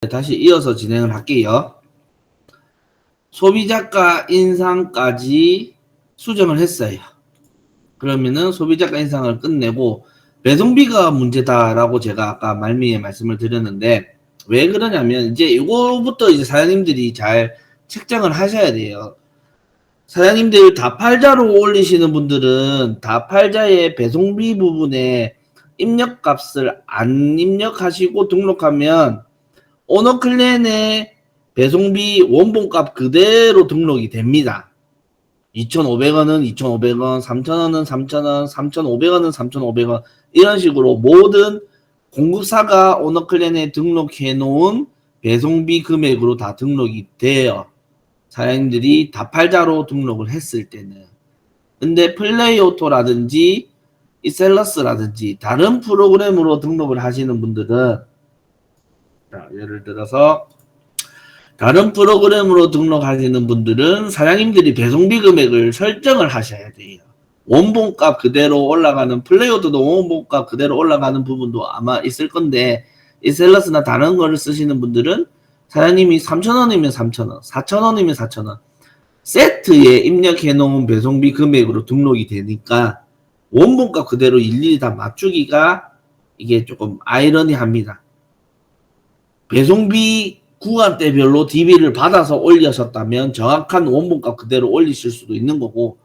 다시 이어서 진행을 할게요. 소비자가 인상까지 수정을 했어요. 그러면은 소비자가 인상을 끝내고 배송비가 문제다라고 제가 아까 말미에 말씀을 드렸는데, 왜 그러냐면 이제 이거부터 이제 사장님들이 잘 책정을 하셔야 돼요. 사장님들 다팔자로 올리시는 분들은 다팔자의 배송비 부분에 입력값을 안 입력하시고 등록하면 오너클랜의 배송비 원본값 그대로 등록이 됩니다. 2,500원은 2,500원, 3,000원은 3,000원, 3,500원은 3,500원, 이런 식으로 모든 공급사가 오너클랜에 등록해 놓은 배송비 금액으로 다 등록이 돼요. 사장님들이 다팔자로 등록을 했을 때는. 근데 플레이오토라든지 이셀러스라든지 다른 프로그램으로 등록을 하시는 분들은, 자, 예를 들어서 다른 프로그램으로 등록하시는 분들은 사장님들이 배송비 금액을 설정을 하셔야 돼요. 원본값 그대로 올라가는, 플레이오토도 원본값 그대로 올라가는 부분도 아마 있을 건데, 이셀러스나 다른 거를 쓰시는 분들은 사장님이 3,000원이면 3,000원, 4,000원이면 4,000원 세트에 입력해 놓은 배송비 금액으로 등록이 되니까 원본값 그대로 일일이 다 맞추기가 이게 조금 아이러니합니다. 배송비 구간대별로 DB를 받아서 올리셨다면 정확한 원본값 그대로 올리실 수도 있는 거고,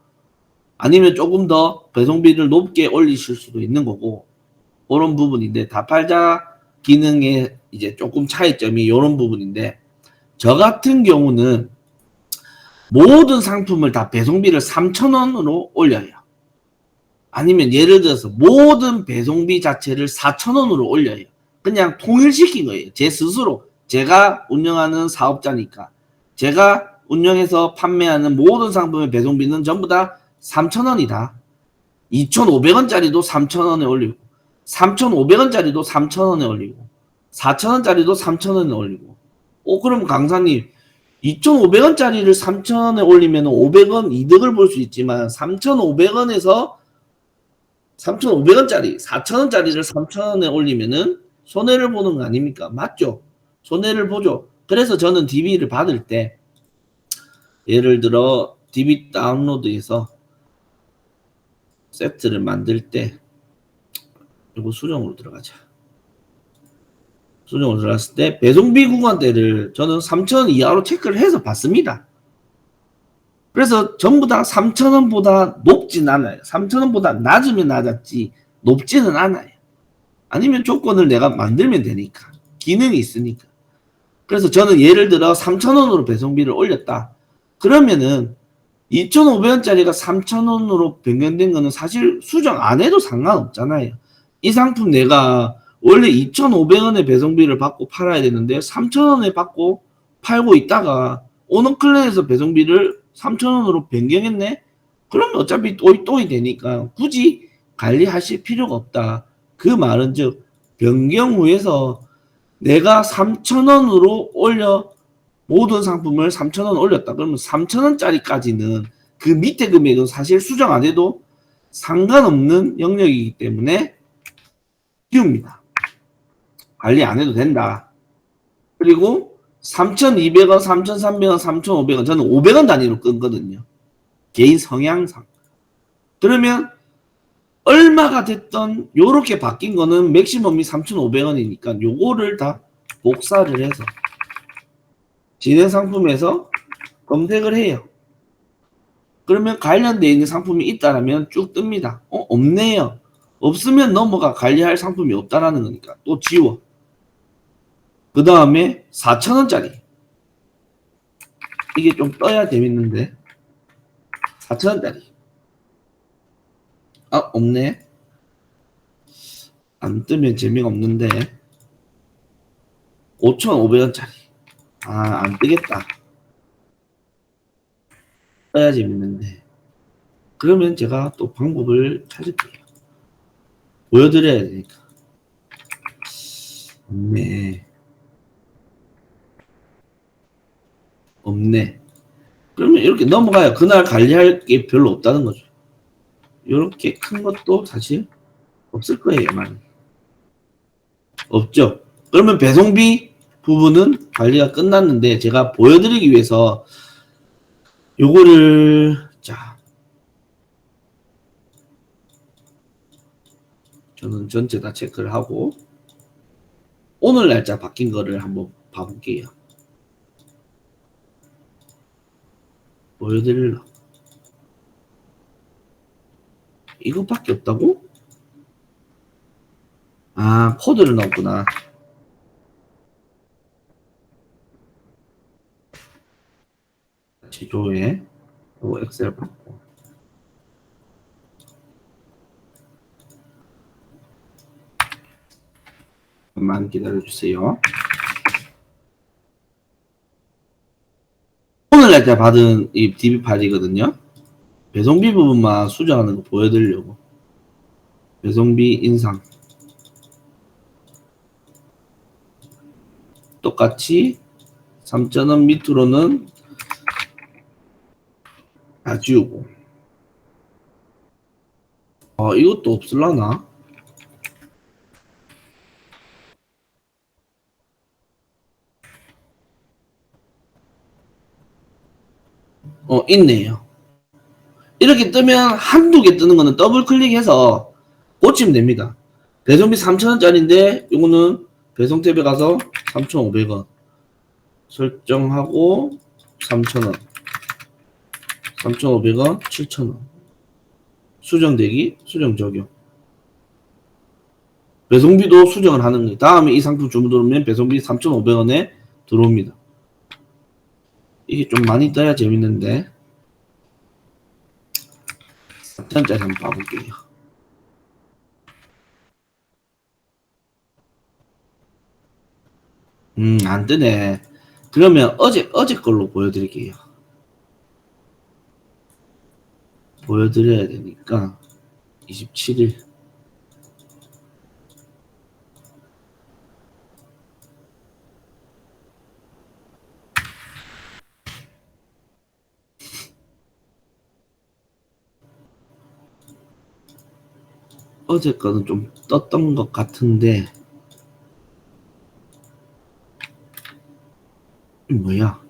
아니면 조금 더 배송비를 높게 올리실 수도 있는 거고, 그런 부분인데, 다팔자 기능에 이제 조금 차이점이 이런 부분인데, 저 같은 경우는 모든 상품을 다 배송비를 3,000원으로 올려요. 아니면 예를 들어서 모든 배송비 자체를 4,000원으로 올려요. 그냥 통일시킨 거예요. 제 스스로. 제가 운영하는 사업자니까. 제가 운영해서 판매하는 모든 상품의 배송비는 전부 다 3,000원이다. 2,500원짜리도 3,000원에 올리고, 3,500원짜리도 3,000원에 올리고, 4,000원짜리도 3,000원에 올리고. 그럼 강사님, 2,500원짜리를 3,000원에 올리면 500원 이득을 볼 수 있지만 3,500원에서 3,500원짜리, 4,000원짜리를 3,000원에 올리면은 손해를 보는 거 아닙니까? 맞죠? 손해를 보죠. 그래서 저는 DB를 받을 때, 예를 들어 DB 다운로드에서 세트를 만들 때, 이거 수정으로 들어가자. 수정으로 들어갔을 때 배송비 구간대를 저는 3,000원 이하로 체크를 해서 받습니다. 그래서 전부 다 3,000원보다 높진 않아요. 3,000원보다 낮으면 낮았지 높지는 않아요. 아니면 조건을 내가 만들면 되니까. 기능이 있으니까. 그래서 저는 예를 들어 3,000원으로 배송비를 올렸다. 그러면은 2,500원짜리가 3,000원으로 변경된 거는 사실 수정 안 해도 상관없잖아요. 이 상품 내가 원래 2,500원에 배송비를 받고 팔아야 되는데 3,000원에 받고 팔고 있다가 오너클랜에서 배송비를 3,000원으로 변경했네? 그러면 어차피 또이 되니까 굳이 관리하실 필요가 없다. 그 말은 즉 변경 후에서 내가 3,000원으로 올려 모든 상품을 3,000원 올렸다. 그러면 3,000원짜리까지는 그 밑에 금액은 사실 수정 안 해도 상관없는 영역이기 때문에 띄웁니다. 관리 안 해도 된다. 그리고 3,200원, 3,300원, 3,500원 저는 500원 단위로 끊거든요. 개인 성향상. 그러면 얼마가 됐던 요렇게 바뀐 거는 맥시멈이 3,500원이니까 요거를 다 복사를 해서 진행 상품에서 검색을 해요. 그러면 관련되어 있는 상품이 있다라면 쭉 뜹니다. 없네요. 없으면 넘어가. 관리할 상품이 없다라는 거니까 또 지워. 그 다음에 4,000원짜리. 이게 좀 떠야 재밌는데. 4,000원짜리. 없네. 안 뜨면 재미가 없는데. 5,500원짜리. 안 뜨겠다. 떠야 재밌는데. 그러면 제가 또 방법을 찾을게요. 보여드려야 되니까. 없네. 그러면 이렇게 넘어가요. 그날 관리할 게 별로 없다는 거죠. 이렇게 큰 것도 사실 없을 거예요. 많이. 없죠. 그러면 배송비 부분은 관리가 끝났는데 제가 보여드리기 위해서 요거를 자 저는 전체 다 체크를 하고 오늘 날짜 바뀐 거를 한번 봐볼게요. 보여드릴라 이것밖에 없다고? 아 코드를 넣었구나. 지도에 요 엑셀 받고 잠깐만 기다려주세요. 오늘 날짜 받은 이 DB 파일이거든요. 배송비 부분만 수정하는 거 보여드리려고. 배송비 인상 똑같이 3,000원 밑으로는 다 지우고 이것도 없을라나? 있네요. 이렇게 뜨면 한두 개 뜨는 거는 더블 클릭해서 고치면 됩니다. 배송비 3,000원짜리인데 이거는 배송 탭에 가서 3,500원 설정하고 3,000원 3,500원 7,000원 수정되기 수정 적용 배송비도 수정을 하는 거예요. 다음에 이 상품 주문 들어오면 배송비 3,500원에 들어옵니다. 이게 좀 많이 떠야 재밌는데 4,000원짜리 한번 봐볼게요. 안 뜨네. 그러면 어제 걸로 보여드릴게요. 보여드려야 되니까 27일 어제 거는 좀 떴던 것 같은데 뭐야?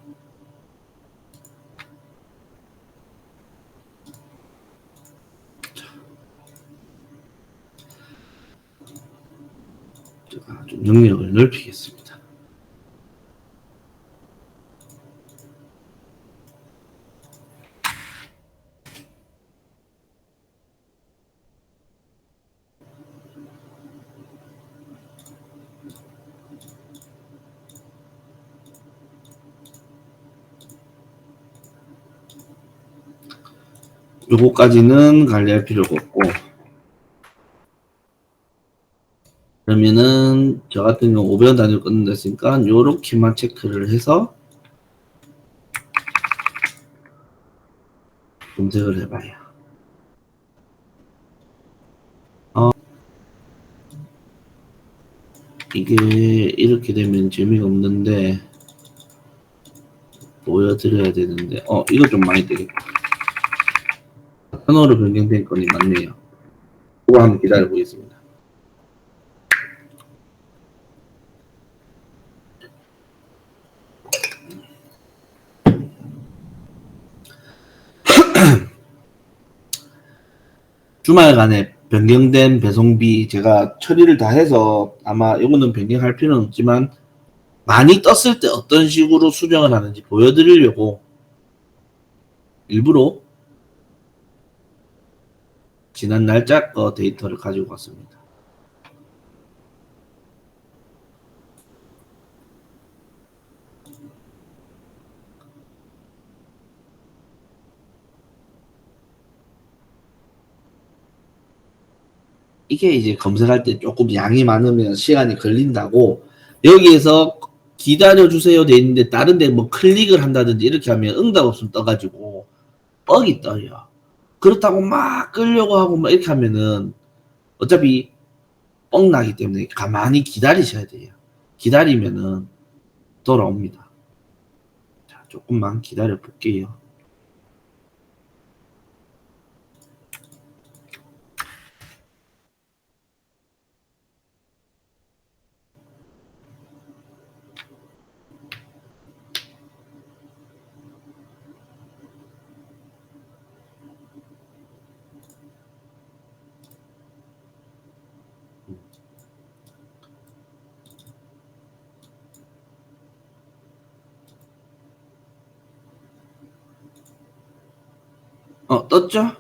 제가 좀 영역을 넓히겠습니다. 요거까지는 관리할 필요가 없고 그러면은 저 같은 경우 500원 단위로 끊는다 했으니까 요렇게만 체크를 해서 검색을 해봐요. 이게 이렇게 되면 재미가 없는데 보여드려야 되는데 이거 좀 많이 되겠다. 현어로 변경된 건이 맞네요. 그거 한번 기다려 보겠습니다. 주말간에 변경된 배송비 제가 처리를 다 해서 아마 이거는 변경할 필요는 없지만 많이 떴을 때 어떤 식으로 수정을 하는지 보여드리려고 일부러 지난 날짜 거 데이터를 가지고 왔습니다. 이게 이제 검색할 때 조금 양이 많으면 시간이 걸린다고 여기에서 기다려주세요 돼 있는데 다른 데 뭐 클릭을 한다든지 이렇게 하면 응답 없음 떠가지고 뻑이 떠요. 그렇다고 막 끌려고 하고 막 이렇게 하면은 어차피 뻑 나기 때문에 가만히 기다리셔야 돼요. 기다리면은 돌아옵니다. 자, 조금만 기다려 볼게요. 떴죠?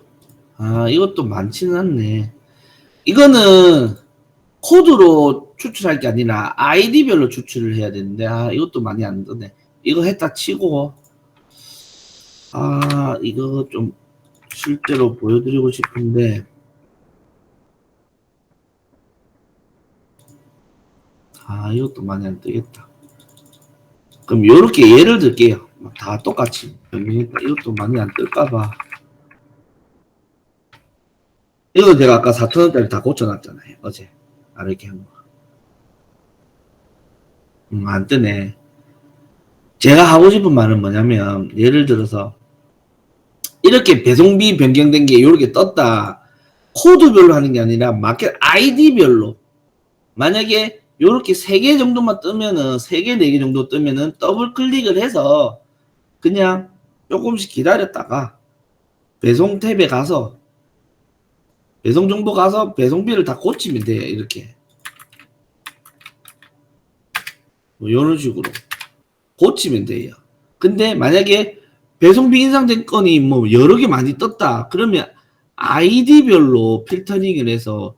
아, 이것도 많지는 않네. 이거는 코드로 추출할 게 아니라 아이디별로 추출을 해야 되는데, 아, 이것도 많이 안 뜨네. 이거 했다 치고, 아, 이거 좀 실제로 보여드리고 싶은데, 아, 이것도 많이 안 뜨겠다. 그럼 요렇게 예를 들게요. 다 똑같이 변경했다. 이것도 많이 안 뜰까봐. 이거 제가 아까 4,000원짜리 다 고쳐놨잖아요. 어제. 이렇게 한 거. 안 뜨네. 제가 하고 싶은 말은 뭐냐면, 예를 들어서, 이렇게 배송비 변경된 게 이렇게 떴다. 코드별로 하는 게 아니라 마켓 아이디별로. 만약에 이렇게 3개 정도만 뜨면은, 3개, 4개 정도 뜨면은 더블 클릭을 해서 그냥 조금씩 기다렸다가 배송 탭에 가서 배송 정보 가서 배송비를 다 고치면 돼요. 이렇게. 뭐 이런 식으로 고치면 돼요. 근데 만약에 배송비 인상된 건이 뭐 여러 개 많이 떴다. 그러면 아이디별로 필터링을 해서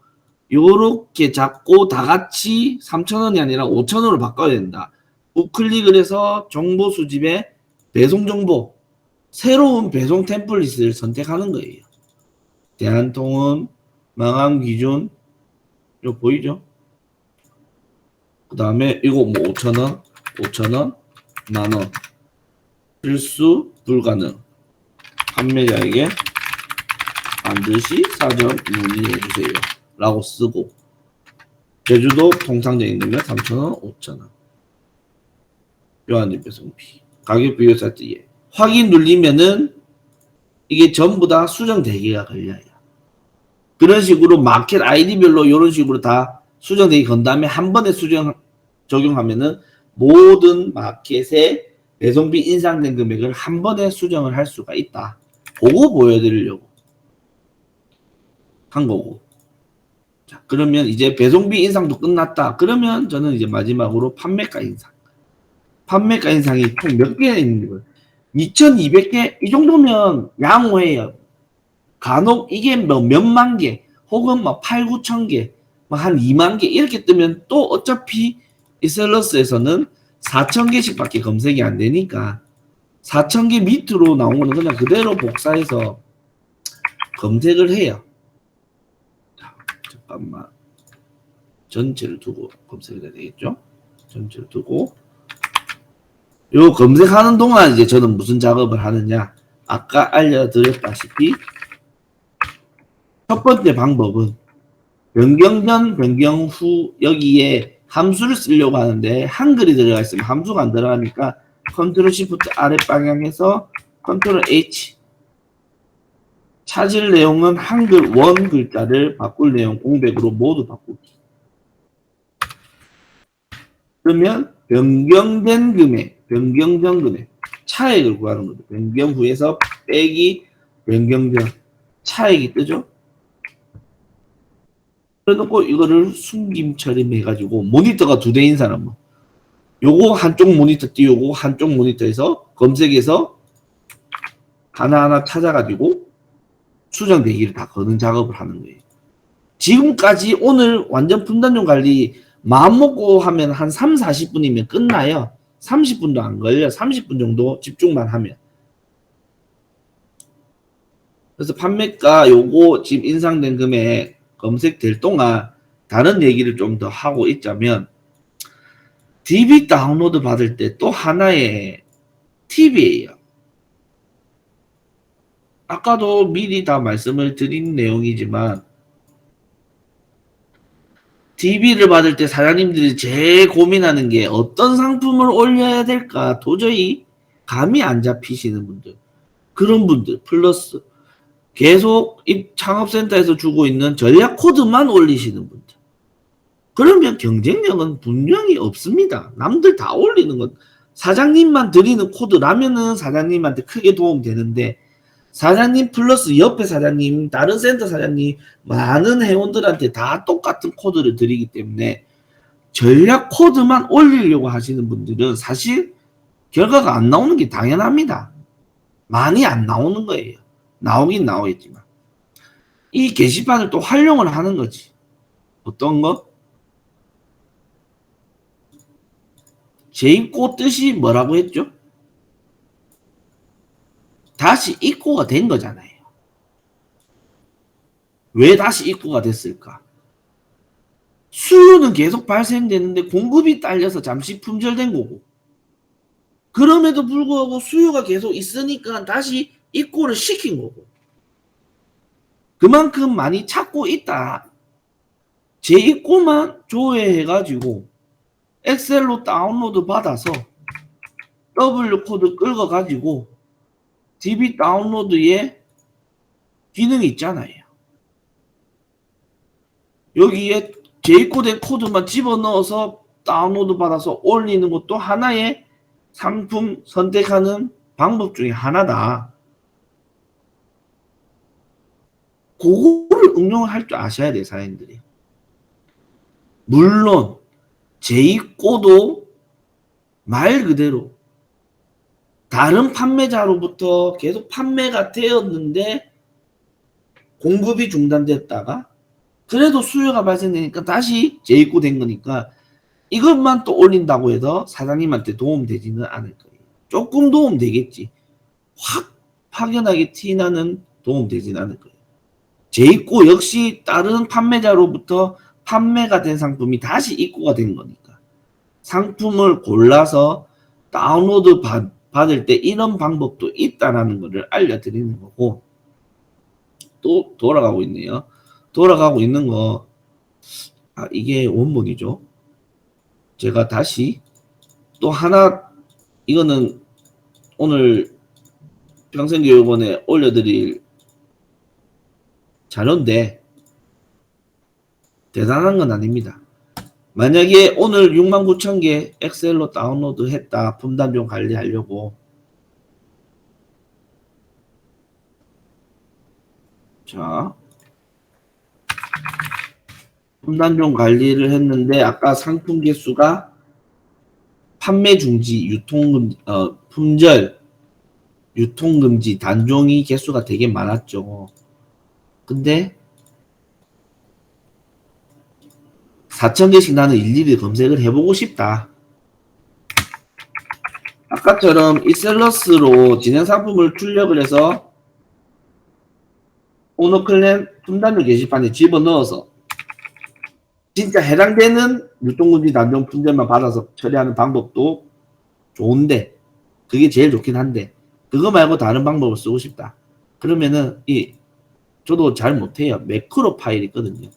요렇게 잡고 다 같이 3,000원이 아니라 5,000원으로 바꿔야 된다. 우클릭을 해서 정보 수집에 배송 정보, 새로운 배송 템플릿을 선택하는 거예요. 대한통운, 망한 기준, 이거 보이죠? 그 다음에 이거 뭐 5,000원, 5,000원, 만원. 필수 불가능. 판매자에게 반드시 사전 문의해주세요. 라고 쓰고, 제주도 통상적인 금액 3,000원, 5,000원. 교환입 배송비. 가격 비교 사이트에. 확인 눌리면은 이게 전부 다 수정되기가 걸려요. 그런 식으로 마켓 아이디별로 이런 식으로 다 수정되기 건 다음에 한 번에 적용하면은 모든 마켓의 배송비 인상된 금액을 한 번에 수정을 할 수가 있다. 그거 보여드리려고 한 거고. 자, 그러면 이제 배송비 인상도 끝났다. 그러면 저는 이제 마지막으로 판매가 인상. 판매가 인상이 총 몇 개 있는 거예요? 2,200개? 이 정도면 양호해요. 간혹 이게 뭐 몇만 개, 혹은 뭐 8, 9천 개, 뭐 한 2만 개 이렇게 뜨면 또 어차피 이 셀러스에서는 4,000개씩 밖에 검색이 안 되니까 4,000개 밑으로 나온 거는 그냥 그대로 복사해서 검색을 해요. 자, 잠깐만. 전체를 두고 검색해야 되겠죠? 전체를 두고. 요 검색하는 동안 이제 저는 무슨 작업을 하느냐. 아까 알려드렸다시피 첫 번째 방법은 변경 전, 변경 후 여기에 함수를 쓰려고 하는데 한글이 들어가 있으면 함수가 안 들어가니까 컨트롤 시프트 아래 방향에서 컨트롤 H 찾을 내용은 한글 원 글자를 바꿀 내용 공백으로 모두 바꾸기. 그러면 변경된 금액, 변경 전 금액, 차액을 구하는 거죠. 변경 후에서 빼기 변경 전 차액이 뜨죠. 그래놓고 이거를 숨김 처리해가지고 모니터가 2대인 사람은 요거 한쪽 모니터 띄우고 한쪽 모니터에서 검색해서 하나하나 찾아가지고 수정대기를 다 거는 작업을 하는 거예요. 지금까지 오늘 완전 분단종 관리 마음먹고 하면 한 3, 40분이면 끝나요. 30분도 안 걸려. 30분 정도 집중만 하면. 그래서 판매가 요거 지금 인상된 금액 검색될 동안 다른 얘기를 좀 더 하고 있자면 DB 다운로드 받을 때 또 하나의 팁이에요. 아까도 미리 다 말씀을 드린 내용이지만 DB를 받을 때 사장님들이 제일 고민하는 게 어떤 상품을 올려야 될까 도저히 감이 안 잡히시는 분들, 그런 분들 플러스 계속 창업센터에서 주고 있는 전략 코드만 올리시는 분들, 그러면 경쟁력은 분명히 없습니다. 남들 다 올리는 것, 사장님만 드리는 코드라면은 사장님한테 크게 도움되는데 사장님 플러스 옆에 사장님, 다른 센터 사장님, 많은 회원들한테 다 똑같은 코드를 드리기 때문에 전략 코드만 올리려고 하시는 분들은 사실 결과가 안 나오는 게 당연합니다. 많이 안 나오는 거예요. 나오긴 나오겠지만 이 게시판을 또 활용을 하는 거지. 어떤 거? 재입고 뜻이 뭐라고 했죠? 다시 입고가 된 거잖아요. 왜 다시 입고가 됐을까? 수요는 계속 발생되는데 공급이 딸려서 잠시 품절된 거고, 그럼에도 불구하고 수요가 계속 있으니까 다시 입고를 시킨 거고, 그만큼 많이 찾고 있다. 재입고만 조회해가지고 엑셀로 다운로드 받아서 W 코드 끌어가지고 DB 다운로드에 기능이 있잖아요. 여기에 재입고된 코드만 집어넣어서 다운로드 받아서 올리는 것도 하나의 상품 선택하는 방법 중에 하나다. 그거를 응용을 할 줄 아셔야 돼요, 사장님들이. 물론 재입고도 말 그대로 다른 판매자로부터 계속 판매가 되었는데 공급이 중단됐다가 그래도 수요가 발생되니까 다시 재입고된 거니까 이것만 또 올린다고 해서 사장님한테 도움되지는 않을 거예요. 조금 도움되겠지. 확 확연하게 티나는 도움되지는 않을 거예요. 재입고 역시 다른 판매자로부터 판매가 된 상품이 다시 입고가 된 거니까 상품을 골라서 다운로드 받을 때 이런 방법도 있다라는 것을 알려드리는 거고, 또 돌아가고 있네요. 돌아가고 있는 거, 이게 원본이죠. 제가 다시 또 하나, 이거는 오늘 평생교육원에 올려드릴 자료인데 대단한 건 아닙니다. 만약에 오늘 69,000개 엑셀로 다운로드 했다. 품단종 관리하려고. 자, 품단종 관리를 했는데 아까 상품 개수가 판매 중지, 품절, 유통금지, 단종이 개수가 되게 많았죠. 근데 4,000개씩 나는 일일이 검색을 해보고 싶다. 아까처럼 이셀러스로 진행 상품을 출력을 해서 오너클랜 품단종 게시판에 집어넣어서 진짜 해당되는 유통금지 단종 품절만 받아서 처리하는 방법도 좋은데, 그게 제일 좋긴 한데 그거 말고 다른 방법을 쓰고 싶다. 그러면은 저도 잘 못해요. 매크로 파일이 있거든요.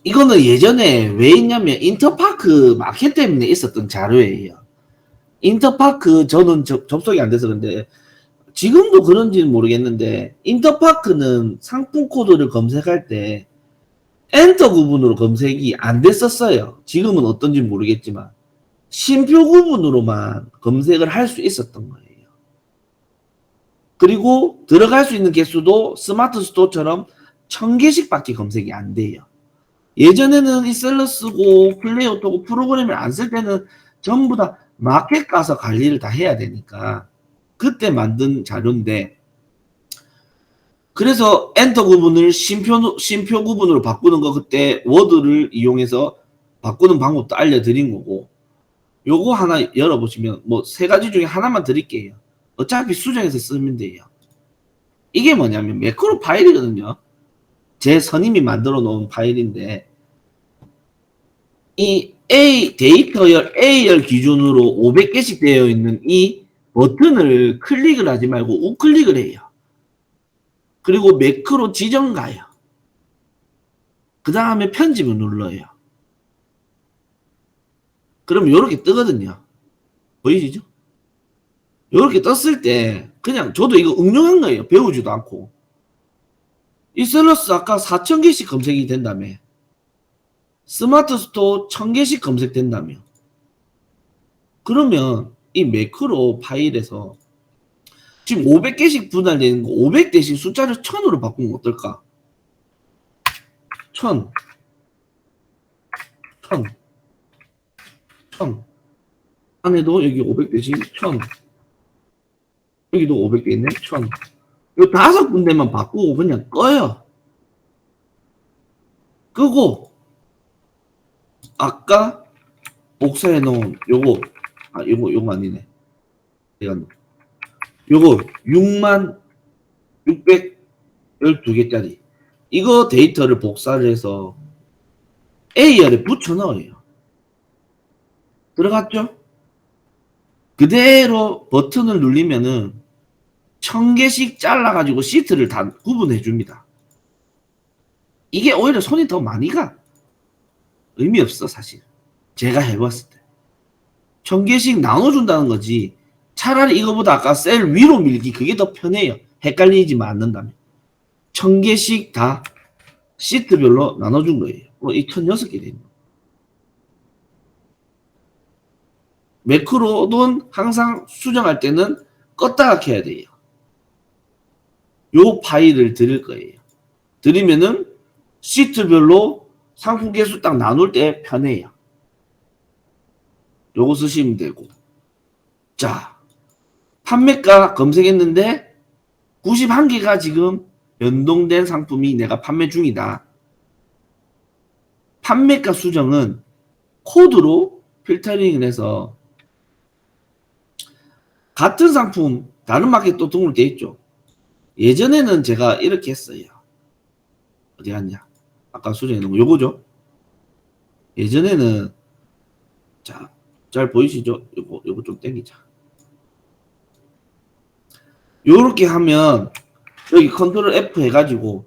이거는 예전에 왜 있냐면 인터파크 마켓 때문에 있었던 자료예요. 인터파크 저는 접속이 안 돼서 그런데 지금도 그런지는 모르겠는데, 인터파크는 상품 코드를 검색할 때 엔터 구분으로 검색이 안 됐었어요. 지금은 어떤지 모르겠지만 심표 구분으로만 검색을 할 수 있었던 거예요. 그리고 들어갈 수 있는 개수도 스마트 스토어처럼 1000개씩 밖에 검색이 안 돼요. 예전에는 이 셀러 쓰고 플레이어토고 프로그램을 안 쓸 때는 전부 다 마켓 가서 관리를 다 해야 되니까 그때 만든 자료인데, 그래서 엔터 구분을 심표 구분으로 바꾸는 거 그때 워드를 이용해서 바꾸는 방법도 알려드린 거고, 요거 하나 열어보시면 뭐 3가지 중에 하나만 드릴게요. 어차피 수정해서 쓰면 돼요. 이게 뭐냐면 매크로 파일이거든요. 제 선임이 만들어 놓은 파일인데, 이 데이터열 A열 기준으로 500개씩 되어 있는 이 버튼을 클릭을 하지 말고 우클릭을 해요. 그리고 매크로 지정 가요. 그 다음에 편집을 눌러요. 그럼 이렇게 뜨거든요. 보이시죠? 이렇게 떴을 때 그냥 저도 이거 응용한 거예요. 배우지도 않고. 이 셀러스 아까 4,000개씩 검색이 된다며. 스마트 스토어 1,000개씩 검색된다며. 그러면 이 매크로 파일에서 지금 500개씩 분할되는 거 500대씩 숫자를 1000으로 바꾸면 어떨까? 1000 안에도 여기 500대씩 1000 여기도 500개 있네. 1000. 요 5군데만 바꾸고 그냥 꺼요. 끄고 아까 복사해 놓은 요거 요거 아니네. 내가 요거 6612개짜리 이거 데이터를 복사를 해서 A열에 붙여 넣어요. 들어갔죠? 그대로 버튼을 누르면은 1000개씩 잘라가지고 시트를 다 구분해 줍니다. 이게 오히려 손이 더 많이 가. 의미 없어, 사실. 제가 해봤을 때. 1000개씩 나눠준다는 거지. 차라리 이거보다 아까 셀 위로 밀기, 그게 더 편해요. 헷갈리지만 않는다면. 1000개씩 다 시트별로 나눠준 거예요. 이 1006개 됩니다. 매크로는 항상 수정할 때는 껐다가 켜야 돼요. 요 파일을 드릴 거예요. 드리면은 시트별로 상품 개수 딱 나눌 때 편해요. 요거 쓰시면 되고. 자, 판매가 검색했는데 91개가 지금 연동된 상품이 내가 판매 중이다. 판매가 수정은 코드로 필터링을 해서 같은 상품 다른 마켓 또 등록되어 있죠. 예전에는 제가 이렇게 했어요. 어디 갔냐? 아까 수정해 놓은 거 요거죠. 예전에는 자, 잘 보이시죠? 요거 좀 당기자. 요렇게 하면 여기 컨트롤 F 해가지고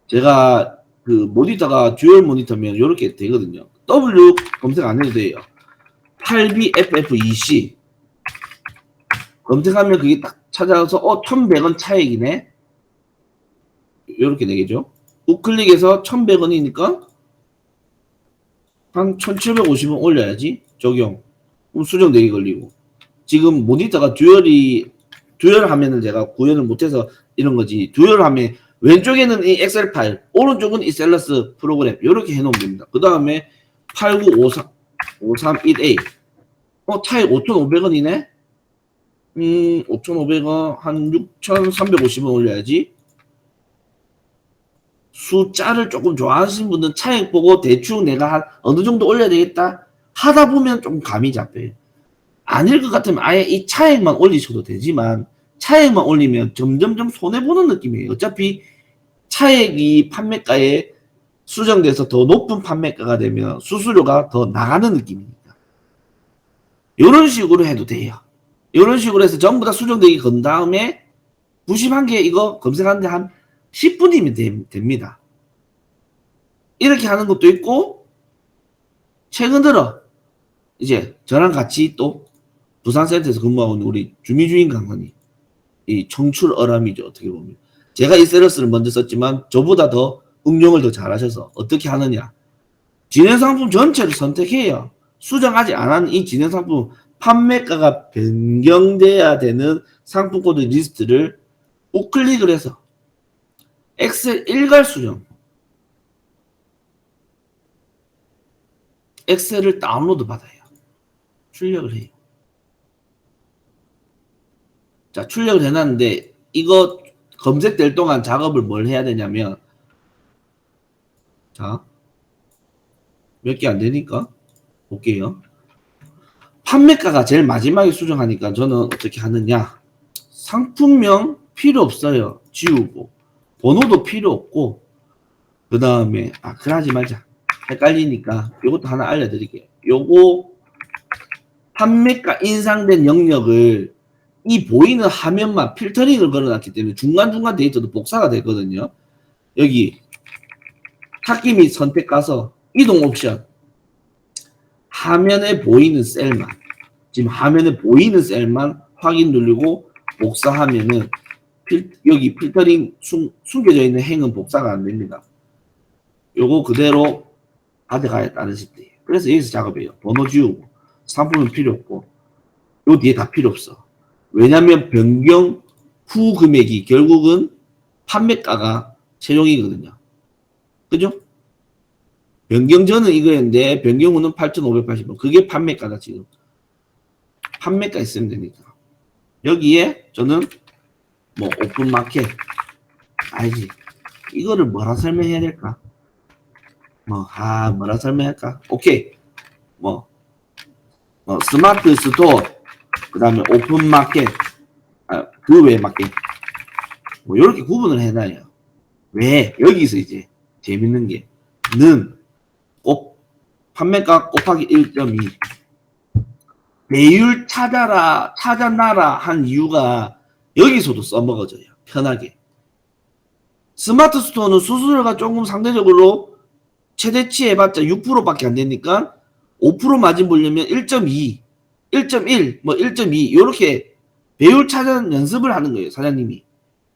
제가 그 모니터가 듀얼 모니터면 요렇게 되거든요. W 검색 안 해도 돼요. 8BFF2C 검색하면 그게 딱 찾아서 1100원 차액이네. 요렇게 되겠죠. 우클릭해서 1100원이니까 한 1750원 올려야지. 적용. 그럼 수정되기 걸리고. 지금 모니터가 듀얼 화면을 제가 구현을 못해서 이런 거지. 듀얼 화면 왼쪽에는 이 엑셀 파일, 오른쪽은 이 셀러스 프로그램 요렇게 해놓으면 됩니다. 그 다음에 8953531A 차액 5,500원이네. 5,500원 한 6,350원 올려야지. 숫자를 조금 좋아하시는 분들은 차액 보고 대충 내가 한 어느 정도 올려야 되겠다 하다 보면 좀 감이 잡혀요. 아닐 것 같으면 아예 이 차액만 올리셔도 되지만 차액만 올리면 점점점 손해보는 느낌이에요. 어차피 차액이 판매가에 수정돼서 더 높은 판매가가 되면 수수료가 더 나가는 느낌이니까. 이런 식으로 해도 돼요. 이런 식으로 해서 전부 다 수정되기 건 다음에 91개 이거 검색하는데 한 10분이면 됩니다. 이렇게 하는 것도 있고 최근 들어 이제 저랑 같이 또 부산센터에서 근무하고 있는 우리 주미주인 강사님 이 청출어람이죠. 어떻게 보면 제가 이 셀러스를 먼저 썼지만 저보다 더 응용을 더 잘하셔서 어떻게 하느냐 진행상품 전체를 선택해요. 수정하지 않은 이 진행상품 판매가가 변경돼야 되는 상품코드 리스트를 우클릭을 해서 엑셀 일괄 수정 엑셀을 다운로드 받아요. 출력을 해요. 자, 출력을 해놨는데 이거 검색될 동안 작업을 뭘 해야 되냐면 자, 몇 개 안 되니까 볼게요. 판매가가 제일 마지막에 수정하니까 저는 어떻게 하느냐 상품명 필요 없어요. 지우고 번호도 필요 없고 그 다음에 그러지 말자 헷갈리니까 요것도 하나 알려드릴게요. 요거 판매가 인상된 영역을 이 보이는 화면만 필터링을 걸어놨기 때문에 중간중간 데이터도 복사가 되거든요. 여기 찾기 및 선택 가서 이동 옵션 화면에 보이는 셀만 지금 화면에 보이는 셀만 확인 누르고 복사하면은 여기 필터링 숨겨져 있는 행은 복사가 안 됩니다. 요거 그대로 가져가야 따르실 때 그래서 여기서 작업해요. 번호 지우고 상품은 필요 없고 요 뒤에 다 필요 없어. 왜냐면 변경 후 금액이 결국은 판매가가 최종이거든요. 그죠? 변경 전은 이거였는데 변경 후는 8,580원. 그게 판매가다 지금. 판매가 있으면 되니까. 여기에 저는 뭐 오픈 마켓 알지? 이거를 뭐라 설명해야 될까? 뭐라 설명할까? 오케이. 스마트 스토어, 그 다음에 오픈 마켓, 그 외 마켓. 뭐, 이렇게 구분을 해놔요. 왜? 여기서 이제 재밌는 게, 판매가 곱하기 1.2. 배율 찾아놔라 한 이유가 여기서도 써먹어져요. 편하게. 스마트 스토어는 수수료가 조금 상대적으로 최대치 해봤자 6%밖에 안 되니까 5% 마진 보려면 1.2, 1.1, 뭐 1.2 이렇게 배율 찾아 연습을 하는 거예요. 사장님이.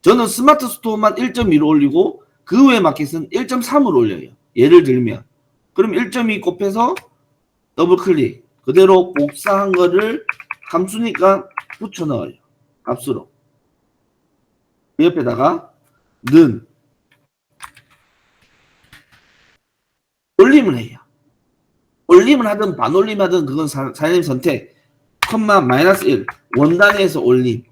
저는 스마트 스토어만 1.2로 올리고 그 외 마켓은 1.3으로 올려요. 예를 들면 그럼 1.2 곱해서 더블 클릭 그대로 복사한 거를 함수니까 붙여 넣어요. 값으로. 그 옆에다가 는 올림을 해요. 올림을 하든 반올림 하든 그건 사장님 선택. 컴마 마이너스 1 원단위에서 올림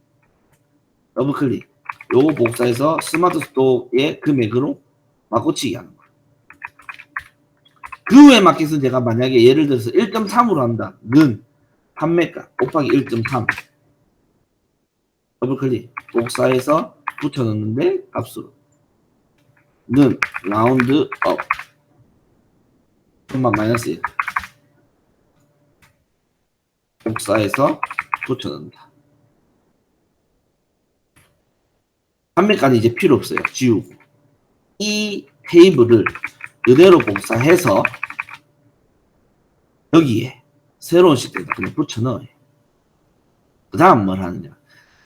더블 클릭 요거 복사해서 스마트 스토어의 금액으로 바꿔치기 하는 거예요. 그 외 마켓은 제가 만약에 예를 들어서 1.3으로 한다. 는 판매가 곱하기 1.3 더블 클릭 복사해서 붙여넣는데 값으로 는 라운드 업 콤마 마이너스 1 복사해서 붙여넣는다. 판매까지 이제 필요 없어요. 지우고 이 테이블을 그대로 복사해서 여기에 새로운 시트에다 그냥 붙여 넣어요. 그 다음 뭘 하느냐.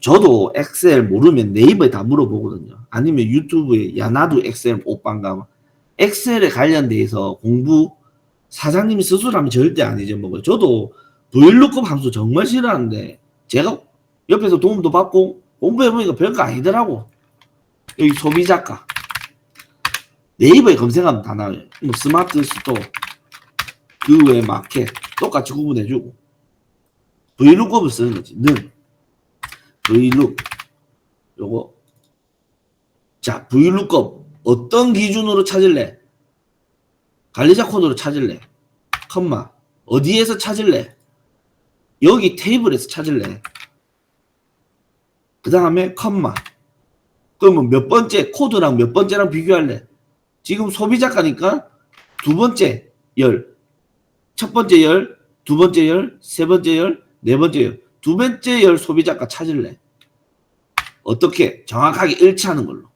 저도 엑셀 모르면 네이버에 다 물어보거든요. 아니면 유튜브에 야 나도 엑셀 오빠인가 엑셀에 관련돼서 공부 사장님이 스스로 하면 절대 안 잊어먹어요. 저도 VLOOKUP 함수 정말 싫어하는데 제가 옆에서 도움도 받고 공부해보니까 별거 아니더라고. 여기 소비자가 네이버에 검색하면 다 나와요. 뭐 스마트 스토어 그 외 마켓 똑같이 구분해주고 VLOOKUP을 쓰는 거지. 는 VLOOK 요거 자 VLOOKUP 어떤 기준으로 찾을래? 관리자 코드로 찾을래? 컴마 어디에서 찾을래? 여기 테이블에서 찾을래? 그 다음에 컴마 그러면 몇 번째 코드랑 몇 번째랑 비교할래? 지금 소비자가니까 두 번째 열, 첫 번째 열, 두 번째 열, 세 번째 열, 네 번째 열, 두 번째 열 소비자가 찾을래? 어떻게? 정확하게 일치하는 걸로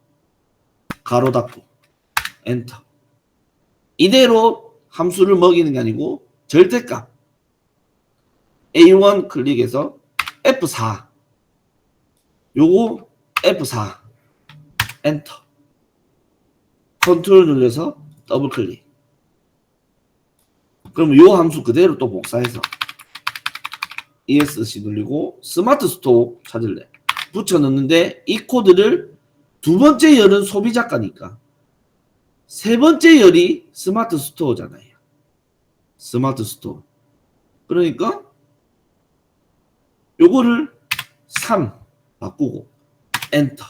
가로 닫고 엔터. 이대로 함수를 먹이는 게 아니고 절대값 A1 클릭해서 F4 요거 F4 엔터 컨트롤 눌러서 더블 클릭 그러면 요 함수 그대로 또 복사해서 ESC 눌리고 스마트 스토어 찾을래 붙여 넣는데 이 코드를 두 번째 열은 소비자가니까 세 번째 열이 스마트 스토어잖아요. 스마트 스토어 그러니까 요거를 3 바꾸고 엔터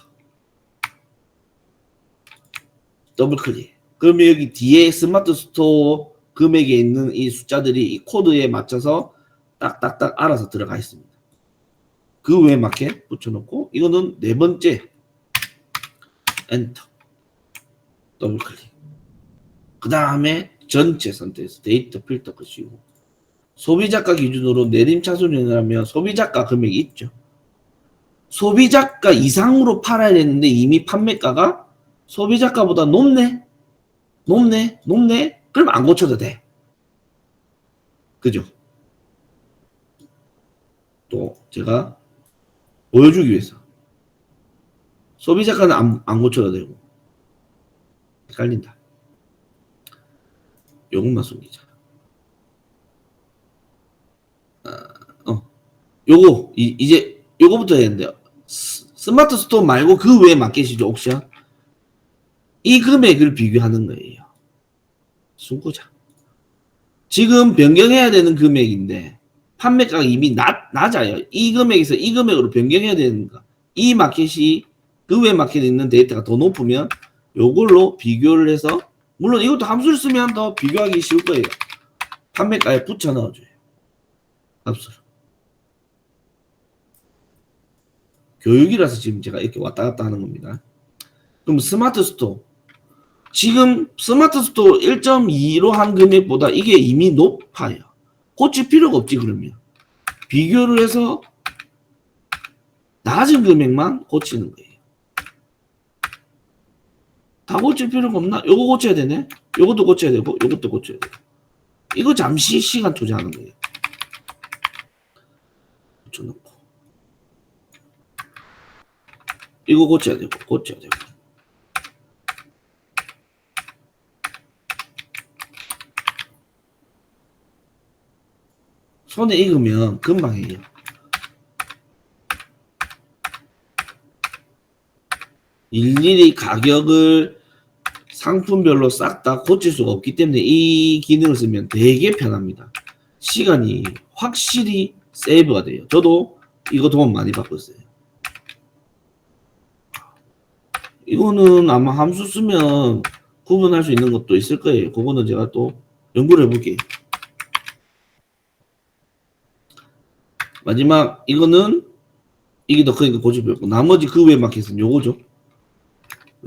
더블 클릭 그러면 여기 뒤에 스마트 스토어 금액에 있는 이 숫자들이 이 코드에 맞춰서 딱딱딱 알아서 들어가 있습니다. 그 외 마켓 붙여놓고 이거는 네 번째 엔터 더블 클릭 그 다음에 전체 선택해서 데이터 필터 끄시고 소비자가 기준으로 내림차순위를 하면 소비자가 금액이 있죠. 소비자가 이상으로 팔아야 되는데 이미 판매가가 소비자가보다 높네? 그럼 안 고쳐도 돼. 그죠? 또 제가 보여주기 위해서 소비자가는 안 고쳐도 되고 헷갈린다. 요것만 숨기자. 요거 이제 요거부터 해야 되는데요. 스마트 스토어 말고 그 외에 마켓이죠. 옥션. 이 금액을 비교하는 거예요. 숨고자. 지금 변경해야 되는 금액인데 판매가가 이미 낮아요. 이 금액에서 이 금액으로 변경해야 되는 거. 이 마켓이 그 외 마켓에 있는 데이터가 더 높으면 요걸로 비교를 해서, 물론 이것도 함수를 쓰면 더 비교하기 쉬울 거예요. 판매가에 붙여 넣어줘요. 함수를. 교육이라서 지금 제가 이렇게 왔다 갔다 하는 겁니다. 그럼 스마트 스토어. 지금 스마트 스토어 1.2로 한 금액보다 이게 이미 높아요. 고칠 필요가 없지, 그러면. 비교를 해서 낮은 금액만 고치는 거예요. 다 고칠 필요가 없나? 요거 고쳐야 되네? 요것도 고쳐야 되고, 요것도 고쳐야 되고. 이거 잠시 시간 투자하는 거예요. 고쳐놓고. 이거 고쳐야 되고, 고쳐야 되고. 손에 익으면 금방 해요. 일일이 가격을 상품별로 싹 다 고칠 수가 없기 때문에 이 기능을 쓰면 되게 편합니다. 시간이 확실히 세이브가 돼요. 저도 이거 도움 많이 받고 있어요. 이거는 아마 함수 쓰면 구분할 수 있는 것도 있을 거예요. 그거는 제가 또 연구를 해볼게요. 마지막 이거는 이게 더 크니까 고집이었고, 나머지 그 외 마켓은 요거죠.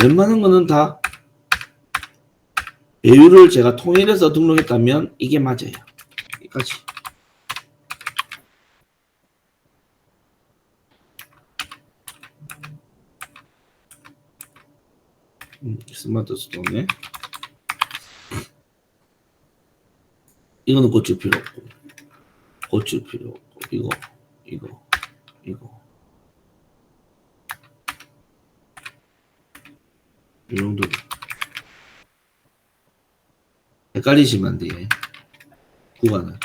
웬만한 거는 다 배율을 제가 통일해서 등록했다면 이게 맞아요. 여기까지. 스마트 스토어네. 이거는 고칠 필요 없고, 고칠 필요 없고, 이거 이 정도. 헷갈리시면 안 돼. 구간은.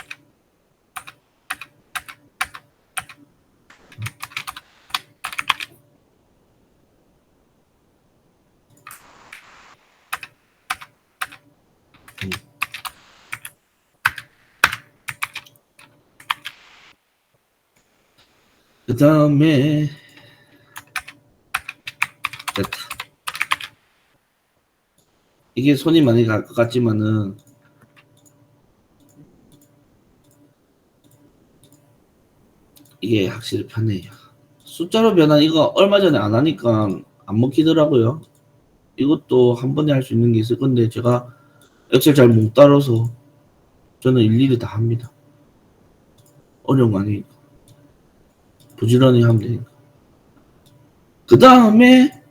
그 다음에 됐다. 이게 손이 많이 갈 것 같지만은 이게 확실히 편해요. 숫자로 변환 이거 얼마 전에 안 하니까 안 먹히더라고요. 이것도 한 번에 할 수 있는 게 있을 건데 제가 엑셀 잘 못 따라서 저는 일일이 다 합니다. 어려운 거 아니니까. 부지런히 하면 되니까. 그 다음에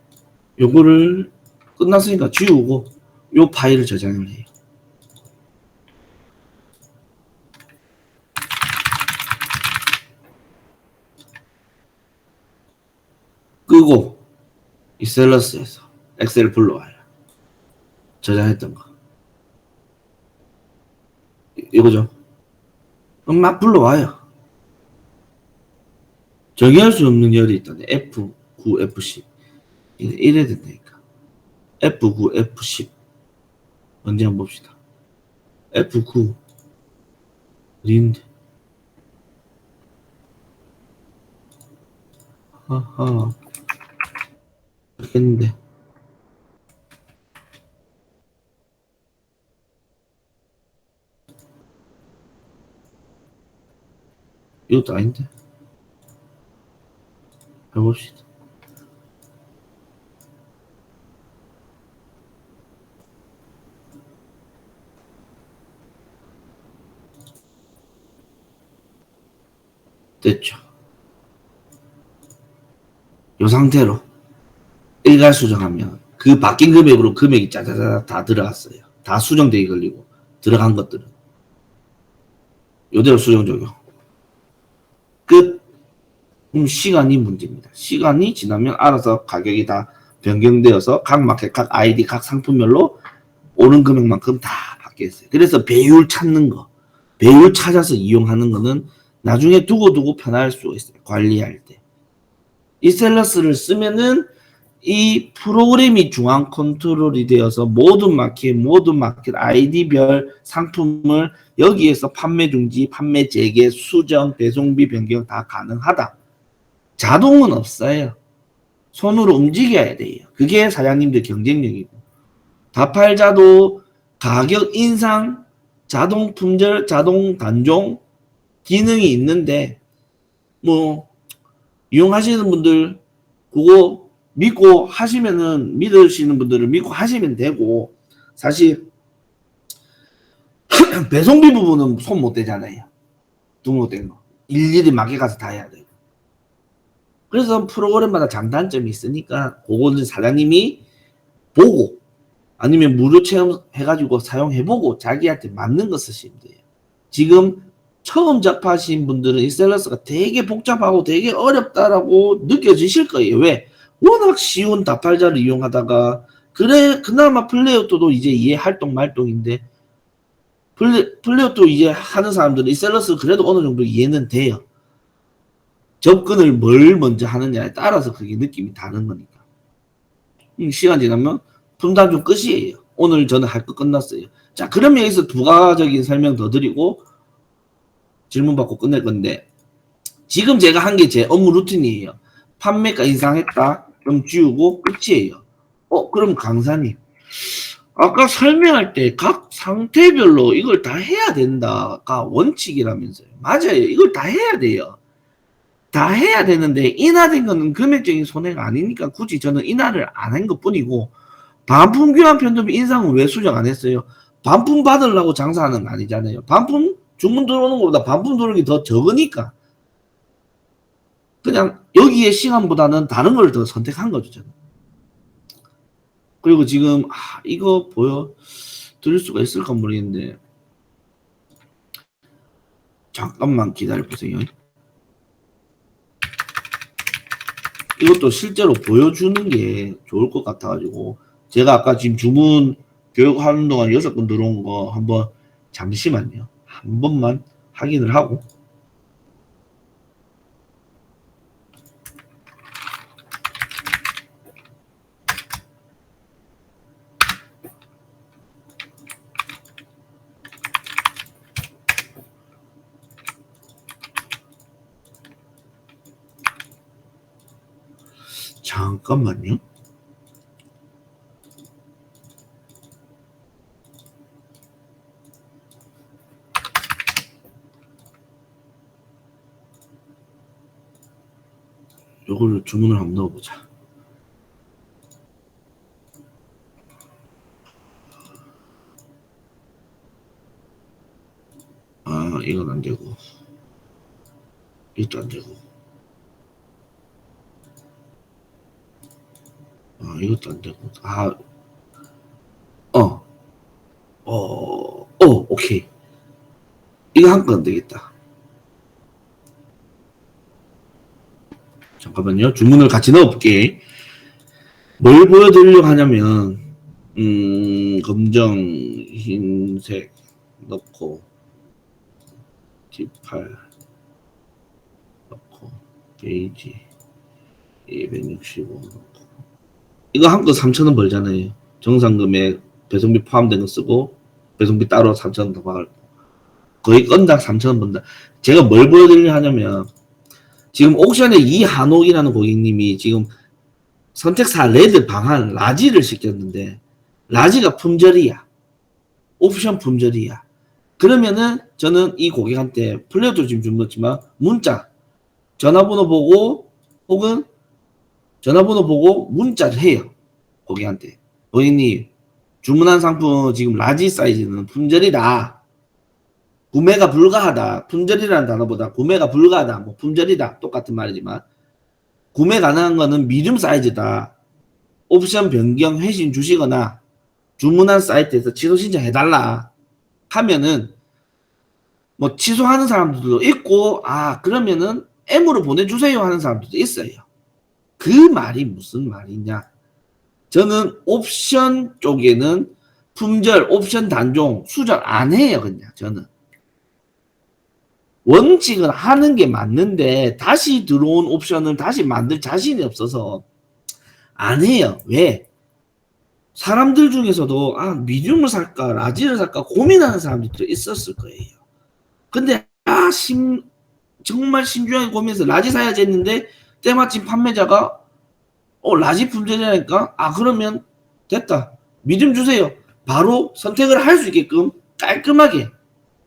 요거를 끝났으니까 지우고 요 파일을 저장을 해요. 끄고 이셀러스에서 엑셀을 불러와요. 저장했던 거. 이거죠. 그럼 막 불러와요. 정의할 수 없는 열이 있다네. F9, F10. 이래야 된다니까. F9, F10. 언제 한번 봅시다. F9. 어디인데? 하하. 했는데. 이것도 아닌데. 해봅시다. 됐죠. 이 상태로 일괄 수정하면 그 바뀐 금액으로 금액이 짜자자 다 들어갔어요. 다 수정되게 걸리고 들어간 것들은 이대로 수정 적용. 끝. 시간이 문제입니다. 시간이 지나면 알아서 가격이 다 변경되어서 각 마켓, 각 아이디, 각 상품별로 오른 금액만큼 다 바뀌었어요. 그래서 배율 찾는 거, 배율 찾아서 이용하는 거는 나중에 두고 편할 수 있어요. 관리할 때. 이 셀러스를 쓰면은 이 프로그램이 중앙 컨트롤이 되어서 모든 마켓 아이디별 상품을 여기에서 판매 중지, 판매 재개, 수정, 배송비 변경 다 가능하다. 자동은 없어요. 손으로 움직여야 돼요. 그게 사장님들 경쟁력이고. 다팔자도 가격 인상, 자동 품절, 자동 단종 기능이 있는데 뭐 이용하시는 분들 그거 믿고 하시면은 믿으시는 분들은 믿고 하시면 되고 사실 배송비 부분은 손 못 대잖아요. 등록된 거 일일이 마켓 가서 다 해야 돼요. 그래서 프로그램마다 장단점이 있으니까 그거는 사장님이 보고 아니면 무료 체험 해가지고 사용해보고 자기한테 맞는 거 쓰시면 돼요. 지금 처음 접하신 분들은 이 셀러스가 되게 복잡하고 되게 어렵다라고 느껴지실 거예요. 왜? 워낙 쉬운 다팔자를 이용하다가 그래 그나마 플레이어토도 이제 이해 활동 말동인데 플레이어토 이제 하는 사람들은 이 셀러스 그래도 어느 정도 이해는 돼요. 접근을 뭘 먼저 하느냐에 따라서 그게 느낌이 다른 거니까. 시간 지나면 분담 끝이에요. 오늘 저는 할 거 끝났어요. 자, 그러면 여기서 부가적인 설명 더 드리고 질문 받고 끝낼 건데 지금 제가 한 게 제 업무 루틴이에요. 판매가 인상했다. 그럼 지우고 끝이에요. 그럼 강사님 아까 설명할 때 각 상태별로 이걸 다 해야 된다가 원칙이라면서요. 맞아요. 이걸 다 해야 돼요. 다 해야 되는데 인하된 거는 금액적인 손해가 아니니까 굳이 저는 인하를 안 한 것 뿐이고 반품 교환 편도비 인상은 왜 수정 안 했어요? 반품 받으려고 장사하는 거 아니잖아요. 반품 주문 들어오는 것보다 반품 들어오는 게 더 적으니까 그냥 여기에 시간보다는 다른 걸 더 선택한 거죠. 저는. 그리고 지금 이거 보여드릴 수가 있을까 모르겠는데 잠깐만 기다려보세요. 이것도 실제로 보여주는 게 좋을 것 같아가지고 제가 아까 지금 주문 교육하는 동안 6건 들어온 거 한번 잠시만요. 한 번만 확인을 하고 잠깐만요. 요걸 주문을 한번 넣어보자. 이건 안 되고 이것도 안 되고 이것도 안 되고 오케이. 이거 한 건 안 되겠다. 잠깐만요. 주문을 같이 넣어볼게. 뭘 보여드리려고 하냐면 검정 흰색 넣고 D8 넣고 게이지 265 넣고 이거 한 건 3,000원 벌잖아요. 정상 금액 배송비 포함된 거 쓰고 배송비 따로 3,000원 더 받을 거의 건당 3,000원 번다. 제가 뭘 보여드리려 하냐면 지금 옥션에 이한옥이라는 고객님이 지금 선택사 레드 방한 라지를 시켰는데 라지가 품절이야. 옵션 품절이야. 그러면은 저는 이 고객한테 플레이어도 지금 주문했지만 문자 전화번호 보고 혹은 전화번호 보고 문자를 해요. 고객한테. 고객님 주문한 상품 지금 라지 사이즈는 품절이다. 구매가 불가하다. 품절이라는 단어보다 구매가 불가하다. 뭐 품절이다. 똑같은 말이지만 구매 가능한 거는 미디움 사이즈다. 옵션 변경 회신 주시거나 주문한 사이트에서 취소 신청해달라 하면은 뭐 취소하는 사람들도 있고 그러면은 M으로 보내주세요 하는 사람들도 있어요. 그 말이 무슨 말이냐. 저는 옵션 쪽에는 품절, 옵션 단종, 수정 안 해요. 그냥 저는. 원칙은 하는 게 맞는데 다시 들어온 옵션을 다시 만들 자신이 없어서 안 해요. 왜? 사람들 중에서도 미디움을 살까 라지를 살까 고민하는 사람들도 있었을 거예요. 근데 정말 신중하게 고민해서 라지 사야지 했는데 때마침 판매자가 라지 품절이라니까 그러면 됐다. 미디움 주세요. 바로 선택을 할 수 있게끔 깔끔하게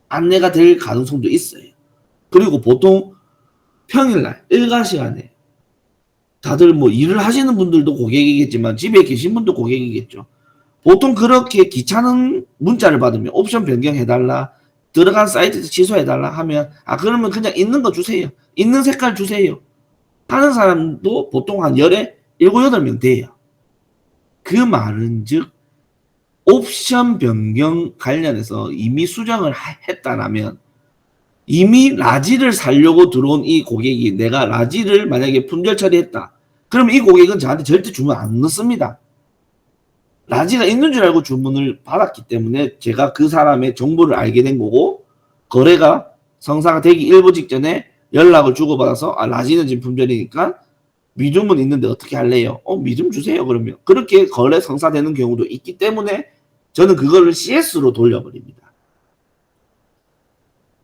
안내가 될 가능성도 있어요. 그리고 보통 평일날 일과 시간에 다들 뭐 일을 하시는 분들도 고객이겠지만 집에 계신 분도 고객이겠죠. 보통 그렇게 귀찮은 문자를 받으면 옵션 변경해달라, 들어간 사이트에서 취소해달라 하면 그러면 그냥 있는 거 주세요. 있는 색깔 주세요. 하는 사람도 보통 한 열에 7, 8명 돼요. 그 말은 즉 옵션 변경 관련해서 이미 수정을 했다라면 이미 라지를 사려고 들어온 이 고객이 내가 라지를 만약에 품절 처리했다. 그럼 이 고객은 저한테 절대 주문 안 넣습니다. 라지가 있는 줄 알고 주문을 받았기 때문에 제가 그 사람의 정보를 알게 된 거고 거래가 성사가 되기 일부 직전에 연락을 주고받아서 라지는 지금 품절이니까 미디움은 있는데 어떻게 할래요? 미디움 주세요. 그러면 그렇게 거래 성사되는 경우도 있기 때문에 저는 그거를 CS로 돌려버립니다.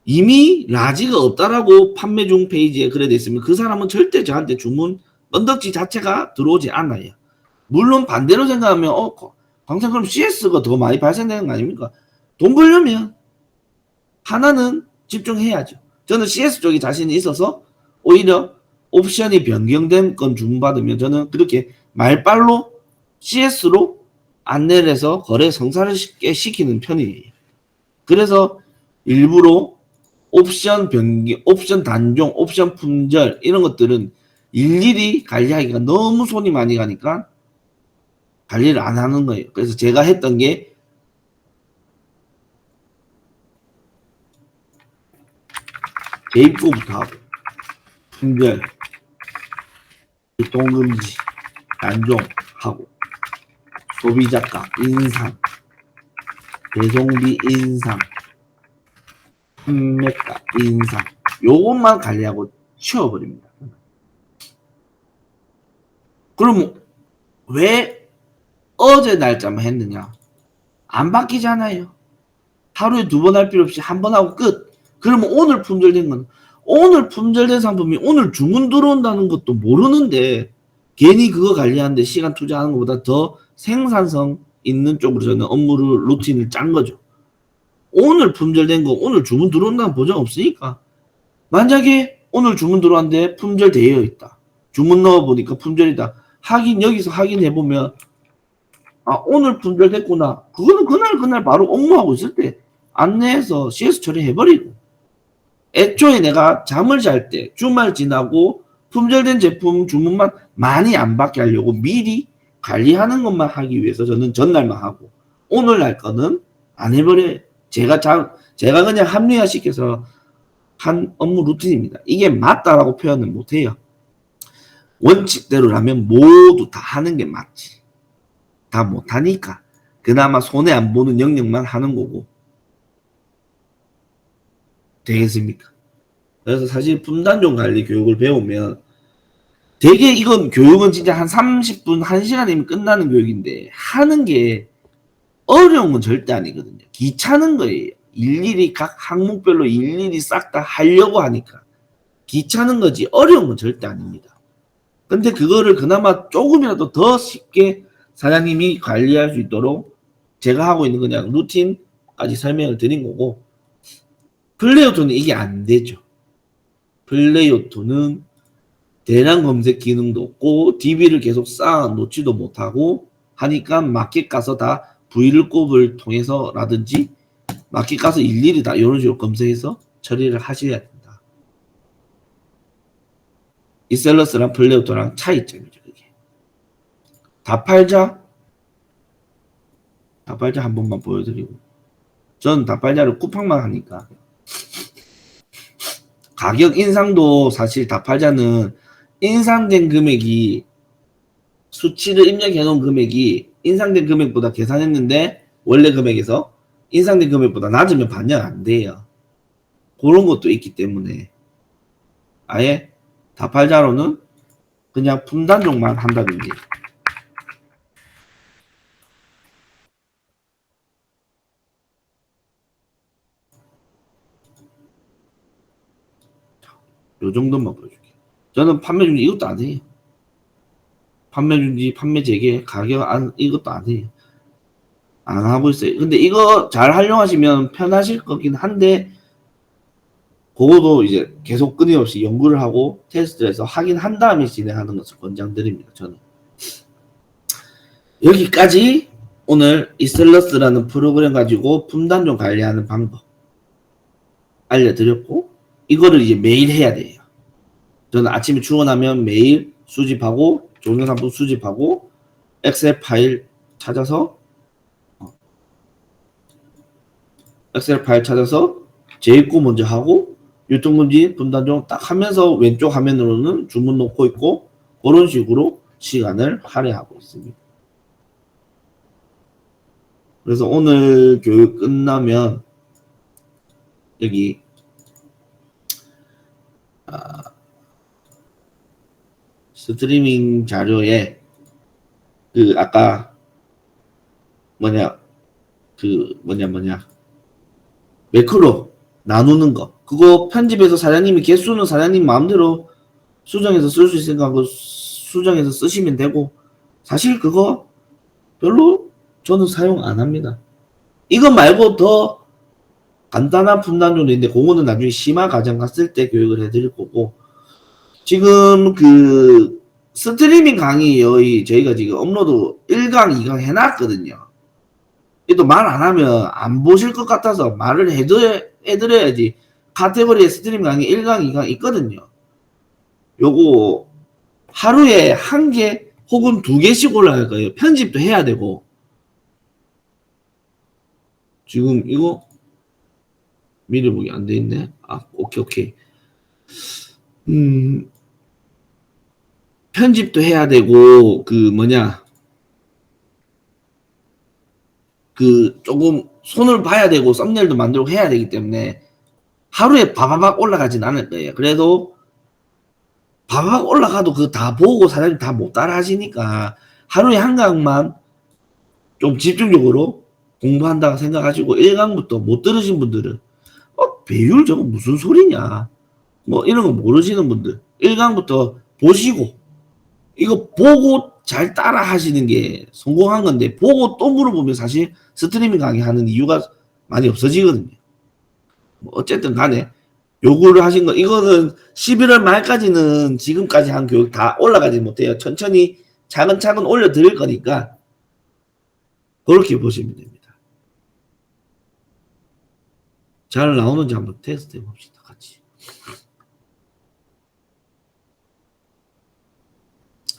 이미 라지가 없다라고 판매 중 페이지에 글에 돼 있으면 그 사람은 절대 저한테 주문 언덕지 자체가 들어오지 않아요. 물론 반대로 생각하면 광산 그럼 CS가 더 많이 발생되는 거 아닙니까? 돈 벌려면 하나는 집중해야죠. 저는 CS 쪽에 자신이 있어서 오히려 옵션이 변경된 건 주문받으면 저는 그렇게 말빨로 CS로 안내를 해서 거래 성사를 쉽게 시키는 편이에요. 그래서 일부러 옵션 변경, 옵션 단종, 옵션 품절 이런 것들은 일일이 관리하기가 너무 손이 많이 가니까 관리를 안 하는 거예요. 그래서 제가 했던 게 재입고부터 하고 품절, 유통금지, 단종하고 소비자가 인상, 배송비 인상, 판매가 인상 요것만 관리하고 치워버립니다. 그럼 왜 어제 날짜만 했느냐? 안 바뀌잖아요. 하루에 2번 할 필요 없이 한 번 하고 끝. 그러면 오늘 품절된 건 오늘 품절된 상품이 오늘 주문 들어온다는 것도 모르는데 괜히 그거 관리하는데 시간 투자하는 것보다 더 생산성 있는 쪽으로 저는 업무를 루틴을 짠 거죠. 오늘 품절된 거 오늘 주문 들어온다는 보장 없으니까 만약에 오늘 주문 들어왔는데 품절되어 있다. 주문 넣어보니까 품절이다. 여기서 확인해보면 오늘 품절됐구나. 그거는 그날 바로 업무하고 있을 때 안내해서 CS 처리해버리고 애초에 내가 잠을 잘 때 주말 지나고 품절된 제품 주문만 많이 안 받게 하려고 미리 관리하는 것만 하기 위해서 저는 전날만 하고 오늘날 거는 안 해버려요. 제가 그냥 합리화시켜서 한 업무 루틴입니다. 이게 맞다라고 표현은 못해요. 원칙대로라면 모두 다 하는 게 맞지. 다 못하니까 그나마 손해 안 보는 영역만 하는 거고 되겠습니까? 그래서 사실 품단종 관리 교육을 배우면 되게 이건 교육은 진짜 한 30분, 1시간이면 끝나는 교육인데 하는 게 어려운 건 절대 아니거든요. 귀찮은 거예요. 일일이 각 항목별로 일일이 싹 다 하려고 하니까 귀찮은 거지 어려운 건 절대 아닙니다. 근데 그거를 그나마 조금이라도 더 쉽게 사장님이 관리할 수 있도록 제가 하고 있는 그냥 루틴까지 설명을 드린 거고 플레이오토는 이게 안 되죠. 플레이오토는 대량 검색 기능도 없고 DB를 계속 쌓아 놓지도 못하고 하니까 마켓 가서 다 브이를 통해서라든지 마켓 가서 일일이 다 이런 식으로 검색해서 처리를 하셔야 된다. 이셀러스랑 플레이오토랑 차이점이죠. 그게. 다팔자 한 번만 보여드리고 전 다팔자를 쿠팡만 하니까 가격 인상도 사실 다팔자는 인상된 금액이 수치를 입력해 놓은 금액이 인상된 금액보다 계산했는데 원래 금액에서 인상된 금액보다 낮으면 반영 안 돼요. 그런 것도 있기 때문에 아예 다팔자로는 그냥 품단종만 한다든지 요 정도만 보여줄게요. 저는 판매 중지 이것도 안 해요. 판매 중지, 판매 재개, 가격 이것도 안 해요. 안 하고 있어요. 근데 이거 잘 활용하시면 편하실 거긴 한데, 그거도 이제 계속 끊임없이 연구를 하고 테스트를 해서 확인한 다음에 진행하는 것을 권장드립니다. 저는. 여기까지 오늘 이셀러스라는 프로그램 가지고 품단종 관리하는 방법 알려드렸고, 이거를 이제 매일 해야 돼요. 저는 아침에 출근하면 매일 수집하고, 종료상품 수집하고, 엑셀 파일 찾아서 재입고 먼저 하고, 유통금지 분단종 딱 하면서 왼쪽 화면으로는 주문 놓고 있고, 그런 식으로 시간을 할애하고 있습니다. 그래서 오늘 교육 끝나면 여기 스트리밍 자료에 그 아까 매크로 나누는 거, 그거 편집해서 사장님이 개수는 사장님 마음대로 수정해서 쓸 수 있으니까 그 수정해서 쓰시면 되고, 사실 그거 별로 저는 사용 안 합니다. 이거 말고 더 간단한 분단종도 있는데 그거는 나중에 심화 과정 갔을 때 교육을 해드릴 거고, 지금 그 스트리밍 강의 저희가 지금 업로드 1강 2강 해놨거든요. 또 말 안 하면 안 보실 것 같아서 말을 해드려야지. 카테고리에 스트리밍 강의 1강 2강 있거든요. 요거 하루에 1개 혹은 2개씩 올라갈 거예요. 편집도 해야 되고. 지금 이거 미리 보기 안 돼 있네. 오케이. 편집도 해야 되고, 조금 손을 봐야 되고, 썸네일도 만들고 해야 되기 때문에 하루에 바바박 올라가진 않을 거예요. 그래도 바바박 올라가도 그거 다 보고 사장님 다 못 따라 하시니까 하루에 1강만 좀 집중적으로 공부한다고 생각하시고, 1강부터 못 들으신 분들은 배율 저거 무슨 소리냐, 뭐 이런 거 모르시는 분들 1강부터 보시고, 이거 보고 잘 따라 하시는 게 성공한 건데, 보고 또 물어보면 사실 스트리밍 강의 하는 이유가 많이 없어지거든요. 뭐 어쨌든 간에 요구를 하신 거, 이거는 11월 말까지는 지금까지 한 교육 다 올라가지 못해요. 천천히 차근차근 올려드릴 거니까 그렇게 보시면 됩니다. 잘 나오는지 한번 테스트 해봅시다, 같이.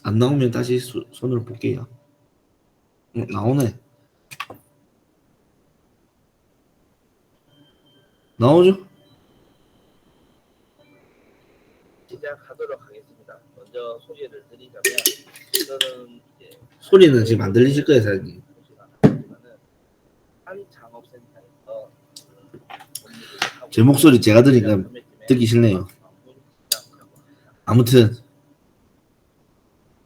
안 나오면 다시 손으로 볼게요. 나오네. 나오죠? 시작하도록 하겠습니다. 먼저 소개를 드리자면, 저는 이제 소리는 지금 안 들리실 거예요, 사장님. 한 창업센터에서 제 목소리 제가 들으니까 듣기 싫네요. 아무튼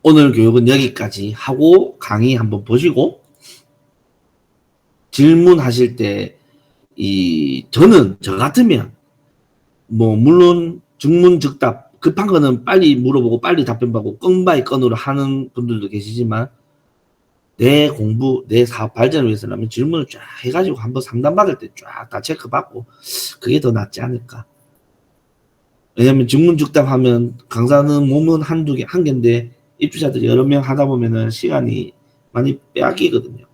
오늘 교육은 여기까지 하고, 강의 한번 보시고, 질문하실 때 저는 저 같으면 물론 즉문즉답 급한 거는 빨리 물어보고 빨리 답변받고 건바이 건으로 하는 분들도 계시지만, 내 공부, 내 사업 발전을 위해서라면 질문을 쫙 해가지고 한번 상담받을 때 쫙 다 체크받고, 그게 더 낫지 않을까. 왜냐면 즉문즉답 하면 강사는 몸은 한 개인데 입주자들이 여러 명 하다 보면은 시간이 많이 빼앗기거든요.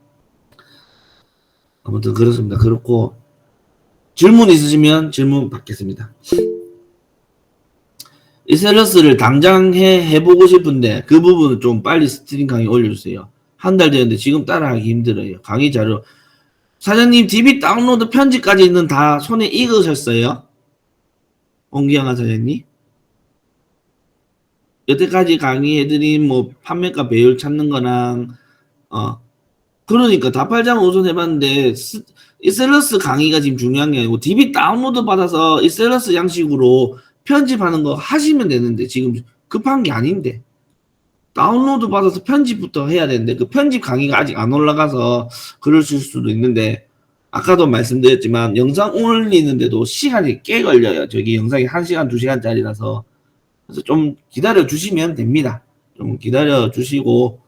아무튼 그렇습니다. 그렇고, 질문 있으시면 질문 받겠습니다. 이셀러스를 당장 해보고 싶은데 그 부분은 좀 빨리 스트림 강의 올려주세요. 한 달 되는데 지금 따라하기 힘들어요. 강의 자료 사장님 DB 다운로드 편집까지 있는 다 손에 익으셨어요? 옹기양아 사장님, 여태까지 강의해드린 판매가 배율 찾는 거랑 그러니까 다팔장 우선 해봤는데 이셀러스 강의가 지금 중요한 게 아니고 DB 다운로드 받아서 이셀러스 양식으로 편집하는 거 하시면 되는데, 지금 급한 게 아닌데 다운로드 받아서 편집부터 해야 되는데, 그 편집 강의가 아직 안 올라가서 그러실 수도 있는데, 아까도 말씀드렸지만 영상 올리는데도 시간이 꽤 걸려요. 저기 영상이 1시간 2시간짜리라서 그래서 좀 기다려 주시면 됩니다. 좀 기다려 주시고,